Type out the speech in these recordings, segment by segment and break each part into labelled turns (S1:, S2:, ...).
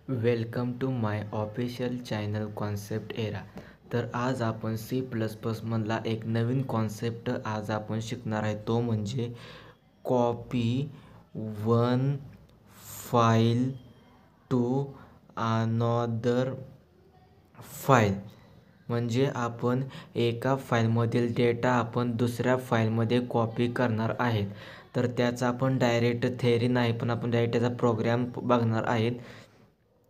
S1: Welcome to my official channel concept era. तर आज आपण C++ मधला एक नवीन कॉन्सेप्ट आज आपण शिकणार आहे. तो म्हणजे copy one file to another file. म्हणजे आपण एका फाईलमधील डेटा आपण दुसऱ्या फाईलमध्ये कॉपी करणार आहेत. तर त्याचा आपण डायरेक्ट थेअरी नाही, पण आपण डायरेक्ट त्याचा प्रोग्राम बघणार आहेत.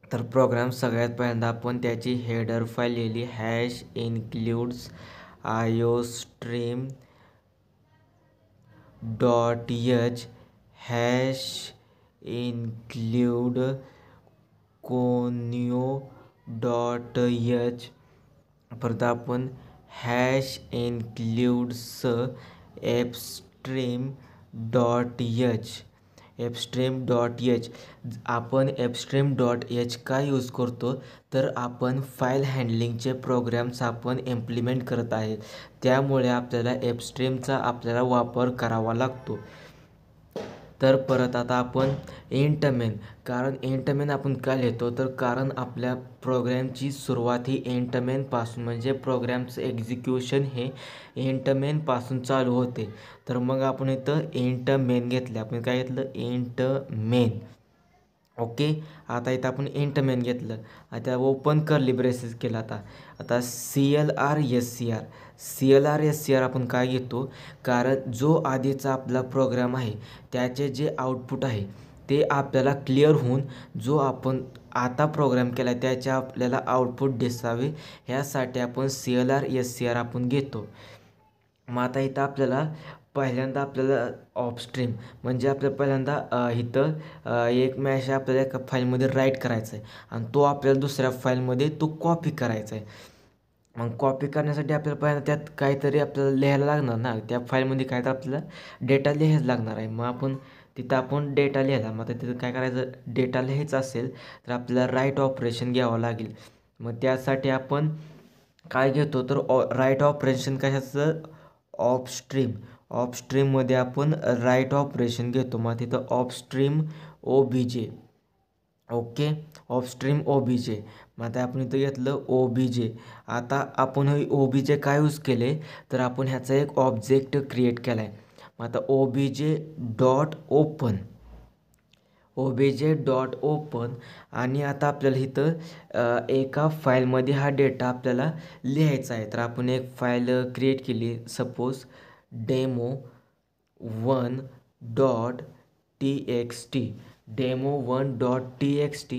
S1: तर प्रोग्राम सगळ्यात पहिल्यांदा आपण त्याची हेडर फाईल लिहिली, hash includes iostream dot h, hash include conio dot h. परत आपण hash includes fstream dot h. आपण एपस्ट्रीम डॉट एच का यूज करतो, तर आपण फाईल हँडलिंगचे प्रोग्राम्स आपण इम्प्लिमेंट करत आहे, त्यामुळे आपल्याला एपस्ट्रीमचा आपल्याला वापर करावा लागतो. तर परत आता आपण इंट मेन, कारण इंट मेन आपण का लिहितो, तर कारण आपल्या प्रोग्रॅमची सुरुवात ही इंट मेनपासून, म्हणजे प्रोग्रॅमचं एक्झिक्युशन हे इंट मेनपासून चालू होते. तर मग आपण इथं इंट मेन घेतले. आपण काय घेतलं? Int main. ओके. आता इथं आपण इंट मेन घेतलं. आता ओपन कर्ली ब्रेसेस केला. आता CLR आपण काय घेतो, कारण जो आधीचा आपला प्रोग्राम आहे त्याचे जे आउटपुट आहे ते आपल्याला क्लिअर होऊन जो आपण आता प्रोग्राम केला त्याचे आपल्याला आउटपुट दिसावे, ह्यासाठी आपण CLR आपण घेतो. मग आता इथं आपल्याला पहिल्यांदा ऑपस्ट्रीम, म्हणजे आपल्याला पहिल्यांदा इथं एक मॅश आपल्याला एका फाईलमध्ये राईट करायचं आहे आणि तो आपल्याला दुसऱ्या फाईलमध्ये तो कॉपी करायचा आहे. मग कॉपी करण्यासाठी आपल्याला पहिल्यांदा त्यात काहीतरी आपल्याला लिहायला लागणार ना, त्या फाईलमध्ये काय तर आपल्याला डेटा लिहायला लागणार आहे. मग आपण डेटा लिहायला, मग आता तिथं काय करायचं, डेटा लिहायचा असेल तर आपल्याला राईट ऑपरेशन घ्यावं लागेल. मग त्यासाठी आपण काय घेतो, तर राईट ऑपरेशन कशाचं, ऑपस्ट्रीममध्ये आपण राईट ऑपरेशन घेतो. मग तिथं ऑपस्ट्रीम OBJ. ओके. ऑपस्ट्रीम OBJ. मग आता आपण इथं घेतलं OBJ. आता आपण हे OBJ काय यूज केले, तर आपण ह्याचा एक ऑब्जेक्ट क्रिएट केला आहे. मग आता OBJ डॉट ओपन आणि आता आपल्याला इथं एका फाईलमध्ये हा डेटा आपल्याला लिहायचा आहे. तर आपण एक फाईल क्रिएट केली, सपोज demo1.txt.